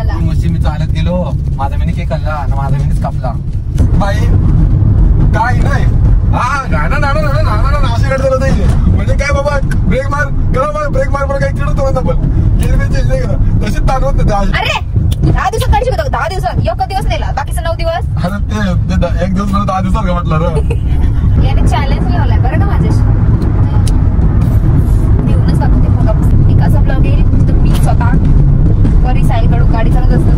मला. मी चालत गेलो, माझा मीने केक खाल्ला आणि माझा मीनेच कापला. बाई काय नाही हा गाणं नाणं असे करत नाही म्हणजे काय बाबा ब्रेक मार करा ब्रेक मार मला काही चिडत होत पण गेले नाही चेंज नाही करा तसेच ताणवत नाही. अरे 10 दिवसात काढू शकतो 10 दिवसात एक दिवस नेला बाकीचं 9 दिवस. अरे ते एक दिवस मला 10 दिवसात म्हटलं रे याने चॅलेंज लावलाय बरं का माझ्याशी. देऊनच दाखवते मग एक असा ब्लॉग येईल तर मी स्वतः वरी साईकडून गाडी चालत असतो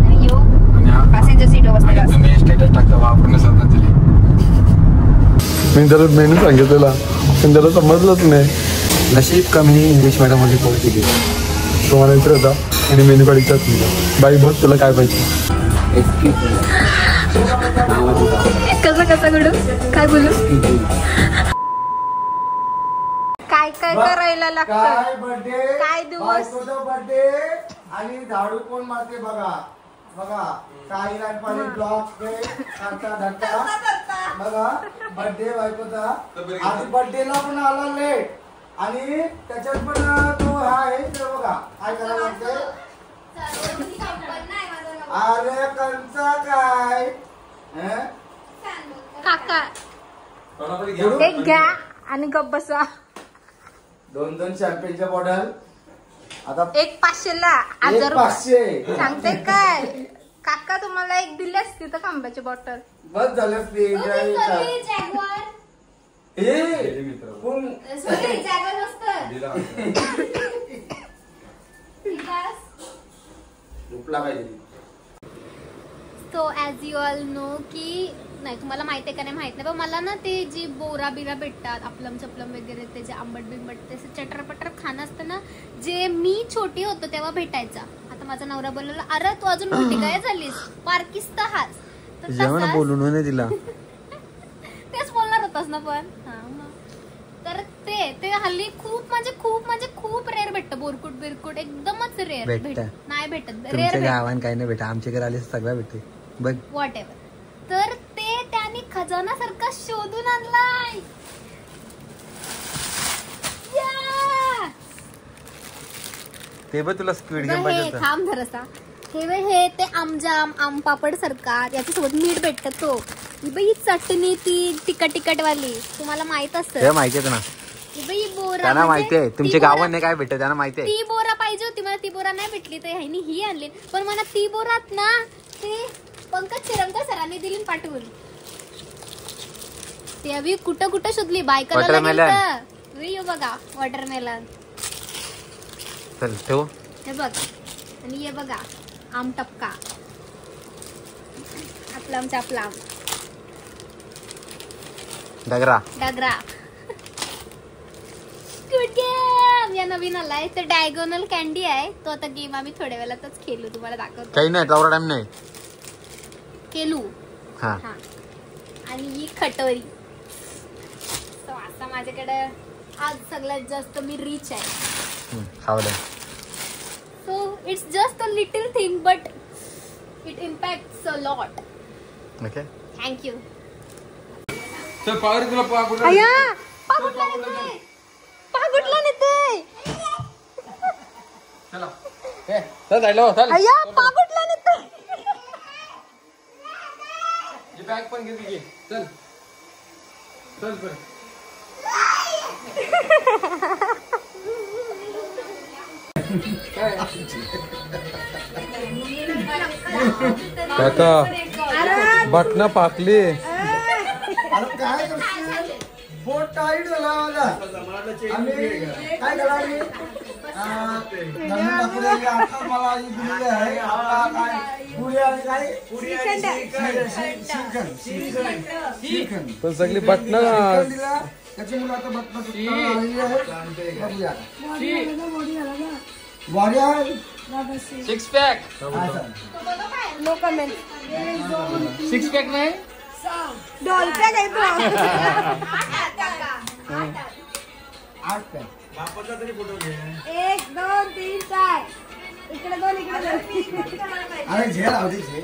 आणि येऊ पॅसेंजर सीट बसलेला. तुम्ही स्टेटस टाकता वापरणे स्वतः दिली मी जर मेनू सांगितलेला पण त्याला समजलंच नाही. नशीब कमी इंग्लिश मीडियम मध्ये पोहोचली गेली. तुम्हाला विचारता आणि मेन्यू कार्ड विचारत बाई बघ तुला काय पाहिजे. कसं कडू काय बोलू काय काय करायला लागतं काय दिवस बर्थडे आणि झाडू कोण मारते बघा बघा काही पाणी ब्लॉक धक्का बघा बर्थडे बायकोचा. आज बर्थडेला पण आला लेट आणि त्याच्यात पण तो आहे बघा काय करायला लागते. अरे कंचा काय काका एक घ्या आणि गप बसा. 2 शॅम्पेनच्या बॉटल आता एक 500ला 1000 सांगते काय काका तुम्हाला एक दिली असती तर खांब्याची बॉटल बस झालं ते so as you all know की नाही तुम्हाला माहिती आहे का नाही माहित नाही पण मला ना ते जी बोरा बिरा भेटतात आपलम चपलम वगैरे ते जे आंबट बिंबट ते चटरपटर खाणं असतं ना जे मी छोटी होतो तेव्हा भेटायचा. आता माझा नवरा बोलला अरे तू अजून मोठी काय झालीस पार्किस्त हास बोलून दिला तेच बोलणार होतास ना पण तर ते हल्ली खूप खूप रेअर भेटतं. बोरकुट बिरकुट एकदमच रेअर नाही भेटत रेअर गावान काही नाही भेटा आमच्याकडे आले सगळं भेटते बघ व्हॉट एव्हर. तर ते त्यांनी खजाना सारखा शोधून आणलाय. ते बघ तुला स्क्विड गेम पाहिजे थांब धरसा हे ते आमजाम आम पापड सरकार याच्यासोबत मीठ भेटत तो ही चटणी ती तिखट वाली तुम्हाला माहित असतं माहिती आहे ना बोरा त्यांना माहिती आहे तुमच्या गावात नाही काय भेटत त्यांना माहिती आहे. ती बोरा पाहिजे होती मला ती बोरा नाही भेटली तर ह्यानी ही आणली पण मला ती बोरात ना ते पंकज चिरंकर सरांनी दिली पाठवून ते अभी कुठं शोधली बायकाला बघा वॉटरमेलन चल ठेव हे बघ आणि हे बघा आम टपका आपला डगरा स्क्विड गेम या नवीन आलाय तर डायगोनल कॅन्डी आहे तो आता गेम आम्ही थोड्या वेळातच खेळू तुम्हाला दाखवतो. काही नाही तेवढा टाइम नाही खेळू हा आणि ही खटोरी. तो आता माझ्याकडे आज सगळ्यात जास्त मी रिच आहे. So it's just a little thing but it impacts a lot. Okay thank you. चल पावर तुला पागुटला नेते चला चल जायलो चल पागुटला नेते ये बॅग पण घे चल काका बटना पाकली अरे काय बोट टाईट झाला माझा आम्ही काय करणार पण सगळी बटना त्याची मुलं आता बटना six pack no comment. 6 pack नाही डॉलचा काय तो 8 पॅक बापाचा तरी फोटो घे. 1 2 3 4 इकडे 2 इकडे. अरे झेल आवडी झेल.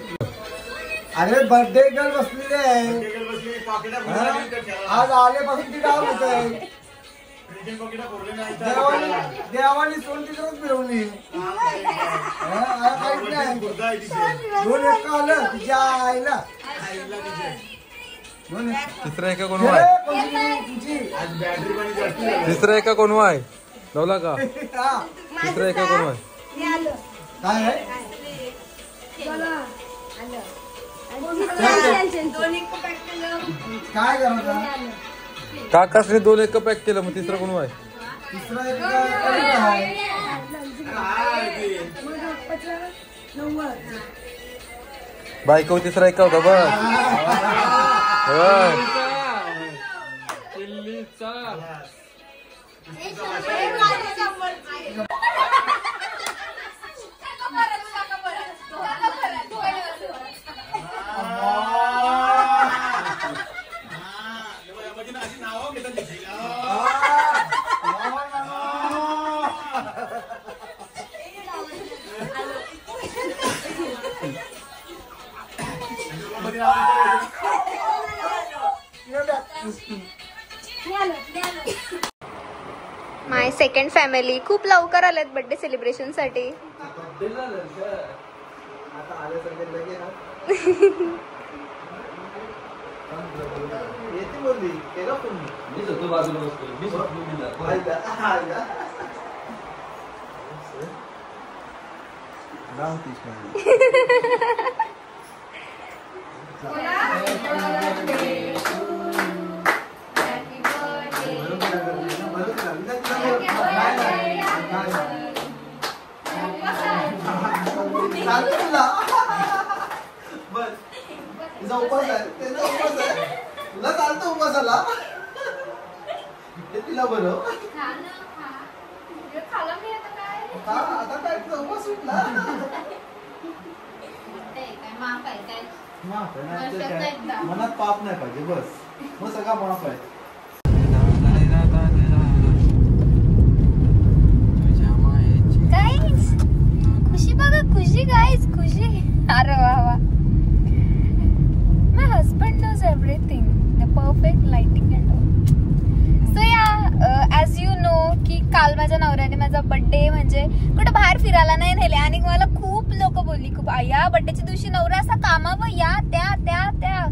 अरे बर्थडे गर्ल बसलेली आहे आज आल्यापासून ती डाव होत आहे. देवानी सोन तिकडच फिरवली. काहीच नाही. 2 एका आलं तिच्या आईला. तिसरा एका कोण आहे? तिसरा एका कोण आहे? लावला का? तिसरा एका कोण आहे? काय आहे? काय करायचं? काकासने 2 एक पॅक केलं, मग तिसरा कोण आहे? तिसरा एक बायको तिसरा एका होता बघ. माय सेकंड फॅमिली खूप लवकर आलेत बर्थडे सेलिब्रेशन साठी. तिचा उपास आहे, त्याचा उपास आहे. तुला चालतं उपासाला? तिला बरं आता काय तुझा उपास सुटला. मनात पाप नाही पाहिजे बस, मग सगळा माफ आहे. खुशी बघा, खुशी गाईज, खुशी. अरे वा वा. My husband knows everything, the perfect lighting and all. So yeah, as you know की काल माझ्या नवऱ्याने माझा बर्थडे म्हणजे कुठे बाहेर फिरायला नाही नेले आणि मला खूप लोक बोलली, खूप या बर्थडेच्या दिवशी नवरा असा कामावर या त्या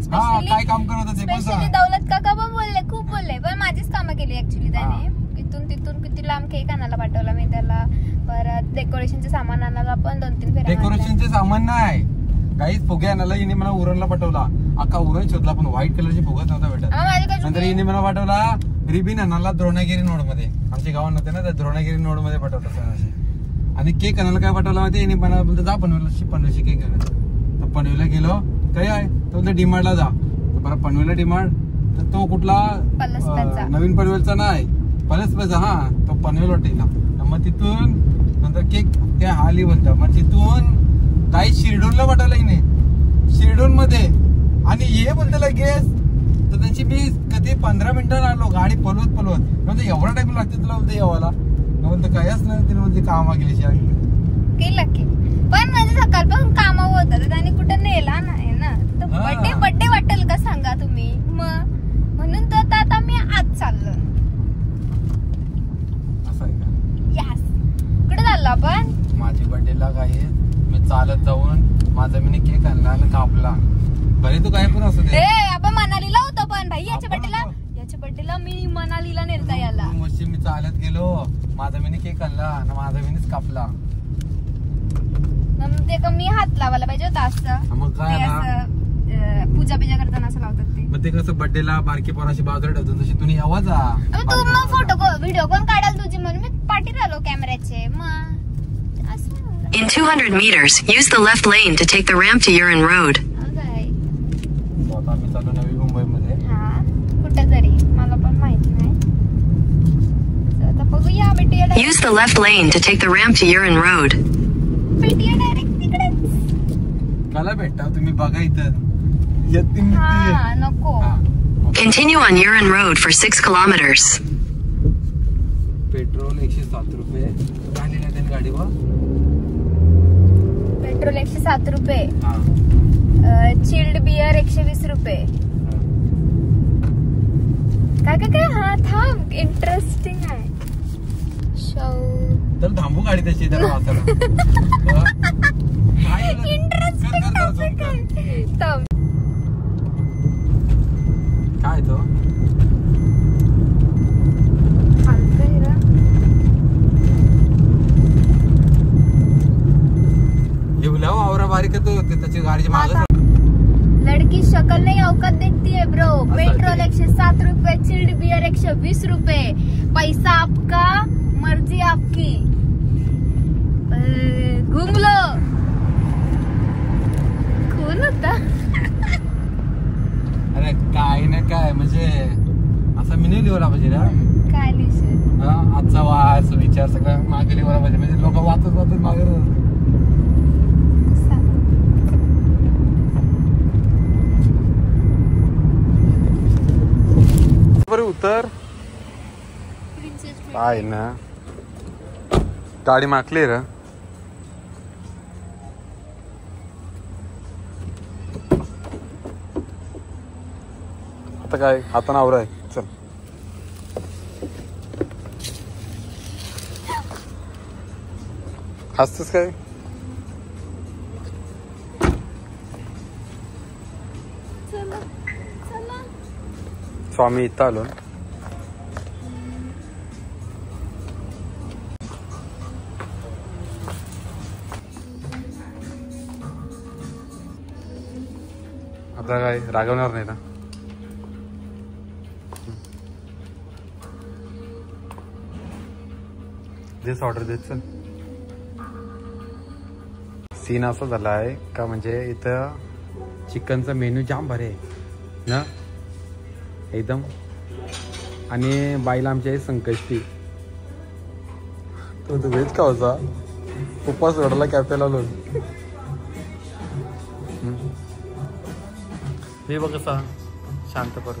स्पेशली दौलत काका पण बोलले, खूप बोलले, पण माझीच कामं केली ऍक्च्युली त्याने. इथून तिथून किती लांब केक आणायला पाठवला मी त्याला, परत डेकोरेशनचे सामान आणायला पण 2-3 फेऱ्या. डेकोरेशनचे सामान नाही, काहीच फुगे आणायला हिने मला उरणला पाठवला. अख्खा उरण शोधला पण व्हाईट कलरची फुगत नव्हता भेटत. नंतर हिने मला पाठवला रिबीन आणायला द्रोणागिरी नोड मध्ये. आमचे गावात नव्हते ना, त्या द्रोणागिरी नोड मध्ये पाठवला. आणि केक आणायला काय पाठवला माहिती, हिने मला बोलतो जा पनवेलची केक आणायला. तर पनवेलला गेलो, काय आहे तो डिमार्टला जा. परत पनवेलला डिमार्ट, तर तो कुठला नवीन पनवेलचा नाही, पलसपेचा. हा, तो पनवेल हॉटेलला. मग तिथून नंतर केक त्या आली बोलतो. मग तिथून काही शिरडूनला पाठवला हिने, शिरडून मध्ये. आणि ये बोलते लगेच. तर त्यांची मी कधी 15 मिनिटं आलो, गाडी पलवत म्हणजे एवढा टाइम लागते तुला बोलते यावाला. बोलतो कायच नाही, तिने बोलते कामा गेली पण म्हणजे सकाळपासून कामावर होतं तर त्याने कुठं नेला नाही ना. तर बर्थडे वाटेल का सांगा तुम्ही. मग म्हणून तर आता मी आज चाललो. असं आहे का? यस. कुठे चाललो आपण? माझी बर्थडेला काय मी चालत जाऊन माझा मी केक आणला आणि कापला. बरे तू काय पण असू दे. आपण मनालीला होतो पण भाई याच्या बर्थडेला मी मनालीला नेलता याला. मी चालत गेलो, माझा मी केक आणला आणि माझा मीच कापला. ते मी हात लावायला पाहिजे होता असं. मग काय पूजा करताना असं लावतात ते. मग ते कसं बर्थडेला बारकी पोराशी बाजूला ठेवतो तशी तुम्ही आवाज तू मग फोटो व्हिडिओ कोण काढाल तुझी म्हणून मी पाठी राहिलो कॅमेऱ्याचे. मग In 200 meters, use the left lane to take the ramp to Urin Road. आम्ही चालू नवी मुंबई मध्ये. हा, कुठे तरी मला पण माहिती नाही. आता बघूया बेटिया. Use the left lane to take the ramp to Urin Road. बेटिया डायरेक्ट तिकडेच. काला भेटता तुम्ही बघा इथं. हा, नको. Continue on Urin Road for 6 kilometers. Petrol 107 रुपये. काय लिहिलं त्या गाडीवर? पेट्रोल 107 रुपये. चिल्ड बियर 120 रुपये. काय काय हा थांब इंटरेस्टिंग आहे. तर थांबू गाडी तशी जरा वाचायला. इंटरेस्टिंग टॉपिक आहे. थांब. काय तो आवरा बारीक तो त्याची गाडीची माग. लड़की शक्ल नहीं औकात देखती है ब्रो. पेट्रोल 107 रुपए, चिल्ड बियर 120 रुपए. पैसा आपका, मर्जी आपकी. घूम लो. कोण होता? अरे काय ना काय म्हणजे असा मिनी लिहिला पाहिजे ना. काय लिहिशील? आजचा वास विचार सगळं मागे लिहिला पाहिजे म्हणजे लोक वाचत मागे. बरं उतर काय ना गाडी माकली र. आता काय आता नावर आहे. चल हसतोस काय? स्वामी इथं आलो. आता काय रागवणार नाही ना. देस ऑर्डर देत. चल सीन असा झाला आहे का म्हणजे इथं चिकनचा मेन्यू जाम भारी आहे ना एकदम. आणि बाईला आमच्या संकष्टी तो व्हेज का होता उपवास सोडला कॅफेला लोन. हे बघ कसा शांत पर्व.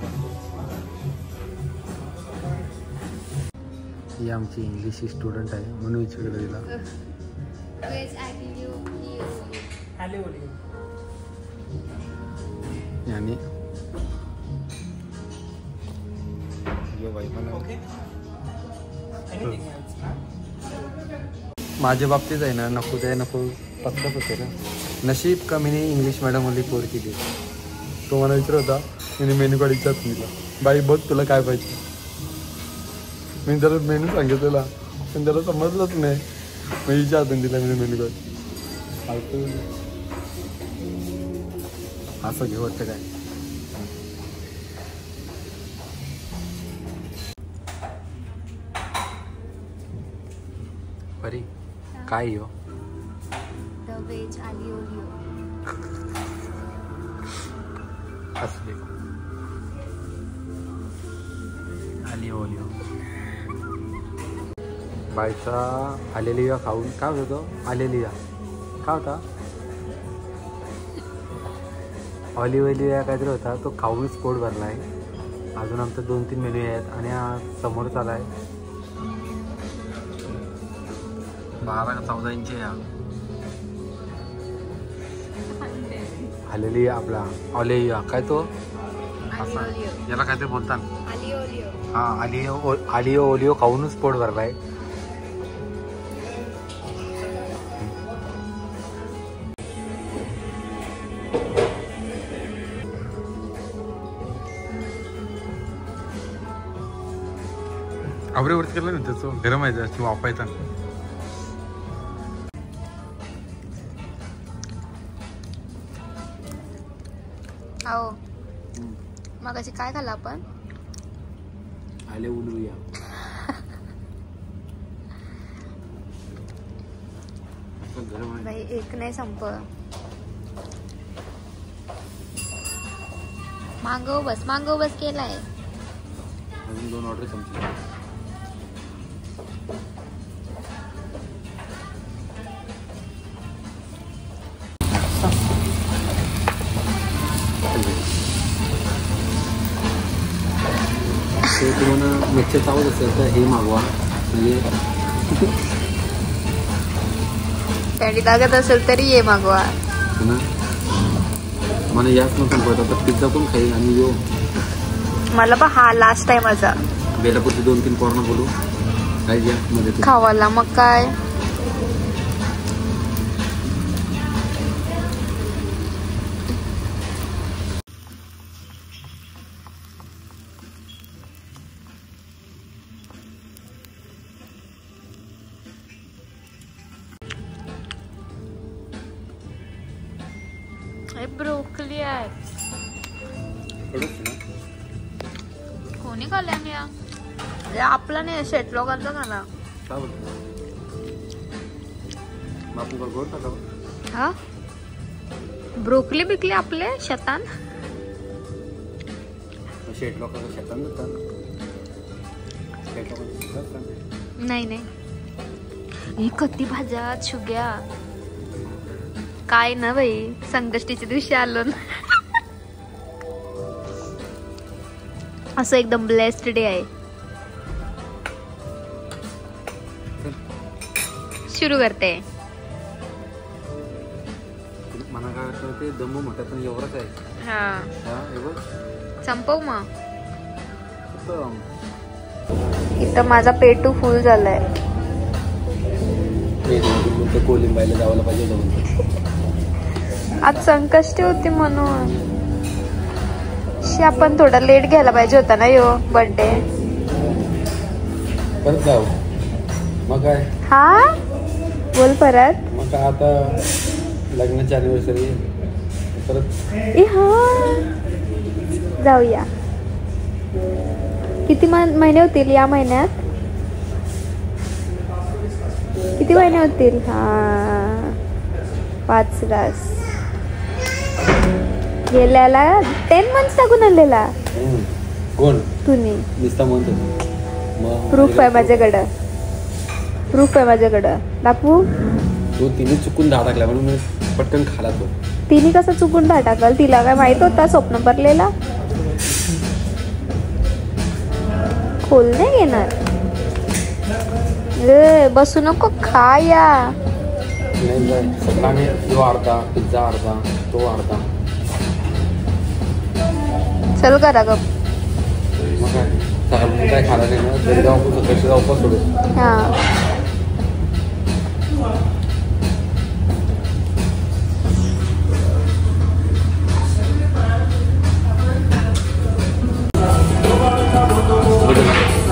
ही आमची इंग्लिश स्टुडंट आहे म्हणून विचारलं तिला. आणि माझ्या बाबतीत आहे ना नको ते नको पत्ताच होते ना. नशीब का मी इंग्लिश मॅडम ओनली कोर केली. तो मला विचार होता मी मेन्यू कार्ड विचारत तुला बाई बघ तुला काय पाहिजे. मी जरा मेन्यू सांगितलेला पण त्याला समजलंच नाही. मी विचारतो तिला मी मेन्यू कार्ड असं घेऊ वाटतं काय. बरी काय हो द वेज आली ओलिओ. असले आली ओलिओ. बाईचा आलेलिया खाऊन काय होता तो आलेलिया काय होता ऑलिव्ह काहीतरी होता तो खाऊनच पोट भरला आहे. अजून आमचं 2-3 मेन्यू आहेत आणि आज समोर चालला आहे 12 का 14 इंच आलेली आपला ऑलिव्ह काय तो असा याला काहीतरी बोलतात. हा आलिओ ओलिओ खाऊनच पोट भरला आहे. आवरेवरती केलं ना त्याचं गरम आहे जास्त वापायचा. हो मगाशी काय खाल्लं आपण? आले उलूया. बाई एक नाही संपलं. मांगव बस केलाय. अजून 2 ऑर्डर संपले. तुम्हाला मच्छर चावत असेल तर हे मागवा म्हणजे थंडी लागत असेल तरी ये मागवा ना. मला याच नको संपत आता पिझ्झा पण खाईल आणि यो मला पण हा लास्ट टाइम माझा बेलापूरचे 2-3 पोरांना बोलू काय घ्या मध्ये खावाला. मग काय ब्रोकली आहे. कोणी खाल्ल्या या आपला नाही शेट लोकांचा खाला. हा ब्रोकली बिकली आपले शतान शेट लोकांचं शतान नाही नाही. ही कती भाज्या शुग्या काय ना बाई. संकष्टीच्या दिवशी आलो ना. असं एकदम ब्लेस्ड डे आहे. सुरू करते. मला काय वाटतं ते दमू म्हणतात पण एवढंच आहे. हा संपव मग. इथं माझा पेटू फुल झालाय. कोलिंबाईला जायला पाहिजे. आज संकष्टी होती म्हणून आपण थोडा लेट घ्यायला पाहिजे होता ना यो बर्थडे. परत जाऊ मग काय. हा बोल परत. मग काय आता लग्नाची अॅनिव्हर्सरी परत. हा जाऊया. किती महिने होतील या महिन्यात. किती महिने होतील. हा 5 तास गेल्याला 10 months लागून आलेला. कोण तुम्ही नुसता म्हणतो. प्रूफ आहे माझ्याकडं. प्रूफ आहे माझ्याकडं. दाखवू. तो तिने चुकून दहा टाकला म्हणून मी पटकन खाला. तो तिने कसं चुकून दहा टाकल. तिला काय माहित होता स्वप्न भरलेला. खोल नाही घेणार. बसू नको खाया. नाही सगळा मी तो अर्धा पिझ्झा अर्धा तो अर्धा. चल करा गप. मग काय सगळं काय खायला नाही ना. तरी जाऊ कशी जाऊ पण सोडू. हा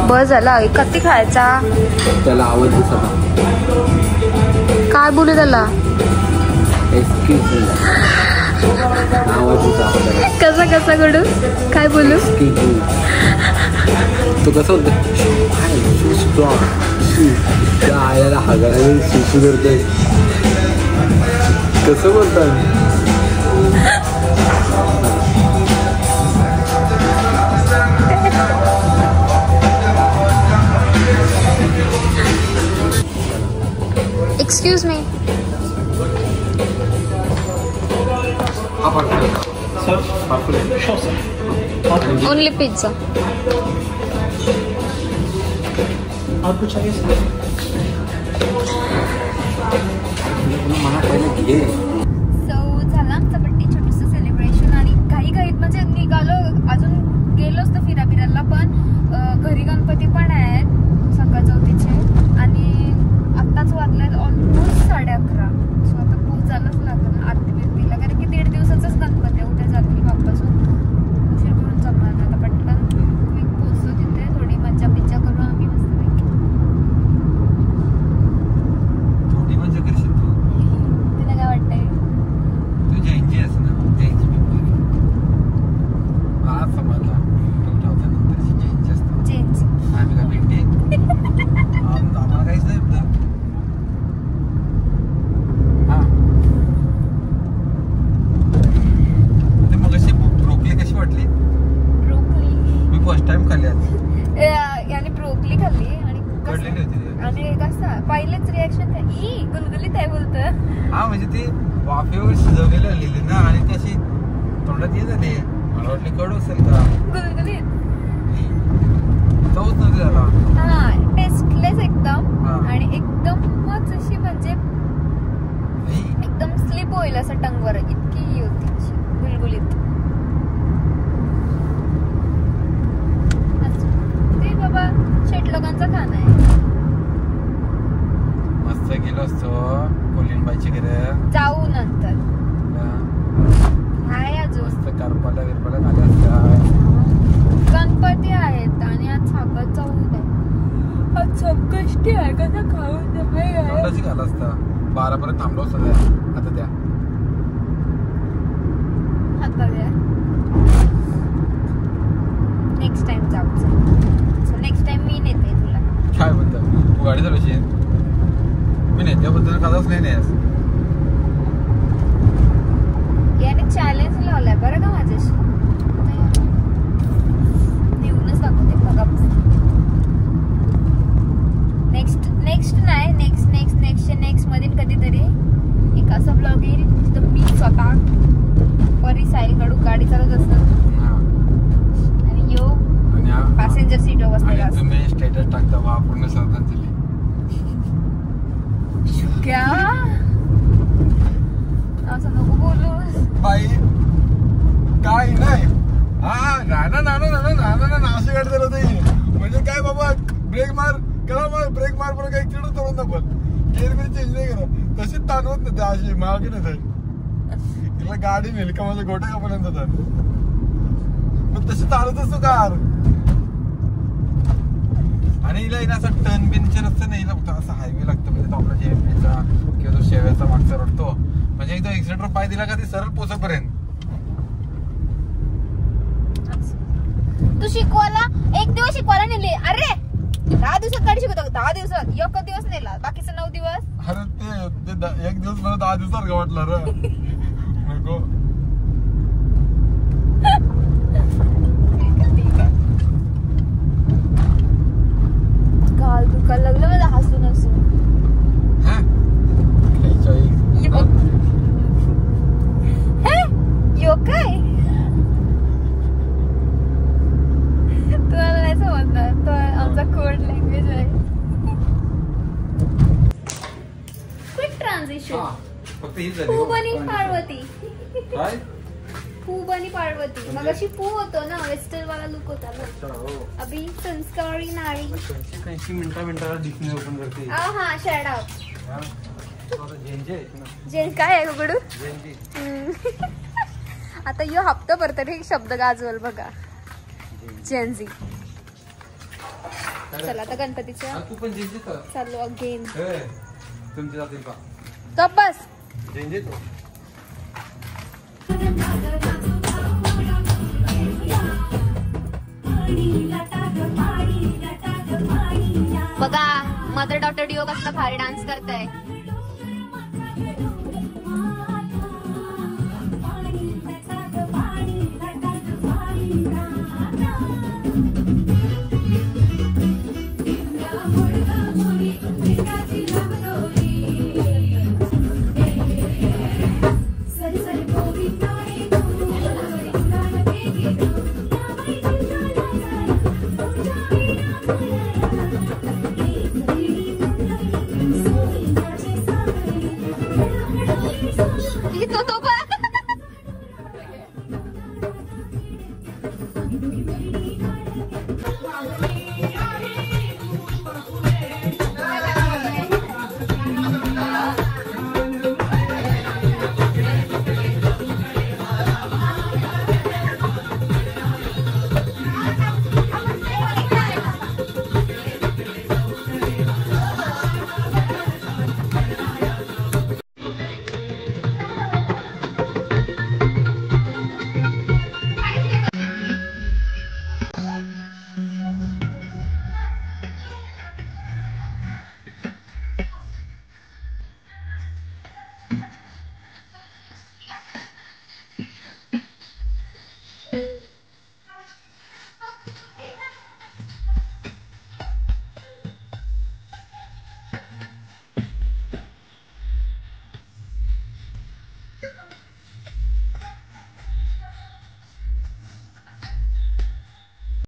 बस झाला. कधी खायचा. त्याला आवाज दिसत काय बोलू त्याला. आवाज दिसत कसा कसा कडू काय बोलू. तो कसं होतं आयाला हागायला शिशू करतोय. कसं बोलतात. Excuse me. ओनली पिझ्ज़ा. आपको चाहिए सर? मला पहिले घे. सो झालं आमचं बड्डे छोटंसं सेलिब्रेशन आणि काही म्हणजे निघालो. अजून गेलोच तर फिरायला पण घरी गणपती पण आहेत सकाळ चौथीचे आणि आत्ताच वाजले ऑलमोस्ट 11:30. सो आता पोचायलाच लागलं आरती बिरतीला कारण की 1.5 दिवसाचाच गणपती आहे. उद्या जातील वापस. उशीर करून जमणार नाही. आता पटकन क्विक पोचतो तिथे. थोडी मज्जा पिज्जा करू आम्ही मस्तपैकी. थोडी मजा करशील तू. तुला काय वाटतंय. तुझ्या इंजी असं ना आज समजला 2000 नंतरची चेंज असतात. चेंज आम्ही काय भेटते आम्हाला काहीच नाही. ब्रोकली कशी वाटली. ब्रोकली मी फर्स्ट टाइम खाल्ली आज. याने ब्रोकली खाल्ली कडलेली होती. आणि कसं पहिलेच रिॲक्शन ई गुलगुलीत आहे बोलतं. हा म्हणजे ती वाफेवर शिजवलेली आलेली ना आणि ती अशी तोंडात येत आली. मला वाटली कडू असेल का. गुलगुलीत चवच नव्हती झाला. हा टेस्टलेस एकदम आणि एकदमच अशी म्हणजे एकदम स्लिप होईल असं टंगवर इतकी ही होती गुलगुलीत. कोणचं खाणं आहे? मस्त गेलो असतो कोलिनबाईच्या घरी. जाऊ नंतर. आहे अजून मस्त करपाला विरपाला झाल्या असतात. गणपती आहेत आणि आज साखर जाऊ दे. आज संकष्टी आहे कसं खाऊ दे. तोंडाची घाला असता 12 पर्यंत थांबलो असतो त्या. आता त्या नेक्स्ट टाइम जाऊ. नेक्स्ट टाइम मी नेते तुला. काय म्हणतो तू गाडी चालवशील? मी नेत्याबद्दल कदाच नाही नेस. याने चॅलेंज लावलाय बरं का माझ्याशी. नेऊनच दाखवते बघा. नेक्स्ट मध्ये कधीतरी एक असा ब्लॉग येईल जिथं मी स्वतः परी साईल कडू गाडी चालवत असतात आणि यो पॅसेंजर सीटवर बसलेला असतो. तुम्ही स्टेटस टाकता वा पूर्ण श्रद्धांजली. क्या असं नको बोलू बाई. काय नाही हा गाणं नाशी गाडी चालवत म्हणजे काय बाबा ब्रेक मार करा मग ब्रेक मार पण काही चिडून तोडून नको. गेअर बिर चेंज नाही करा. तशीच ताणवत नाही अशी मागे नाही जाईल. तिला गाडी नेली का माझ्या गोट्या कापर्यंत तर मग तशी चालत असतो कार. आणि हिला येणं असं टर्न बिनचे रस्ते नाही. हिला फक्त असं हायवे लागतं म्हणजे तो आपला जेएमपीचा किंवा तो शेव्याचा मागचा रडतो म्हणजे एकदा एक्सिडेंटवर पाय दिला का ती सरळ पोचपर्यंत. तू शिकवायला एक दिवस शिकवायला नेले. अरे 10 दिवसात गाडी शिकवतो. 10 दिवसात एक दिवस नेला बाकीचं 9 दिवस. अरे ते एक दिवस मला 10 दिवसात गावाटला र नको. काल दुकान लागलं मला हसून हसून. यो काय तुम्हाला नाही समजणार. तो आमचा कोड लँग्वेज आहे. Quick transition. फक्त हीच झाली. पूब आणि पार्वती. काय पूब आणि पार्वती. मग अशी पू होतो ना वेस्टर्न वाला लुक होता ना. अभी संस्कारी नारी 80 मिनिटाला डिक्शनरी ओपन करते. हा शट अप. जेन काय आहे उघडू. आता यो हप्ता भरतरी एक शब्द गाजवल बघा. जेनजी. चला आता गणपतीच्या तू पण जेनजी कर. चालू अगेन. तुमचे जातील का गप बस. जेनजी तो बघा मदर डॉटर डिओ कसला भारी डान्स करताय.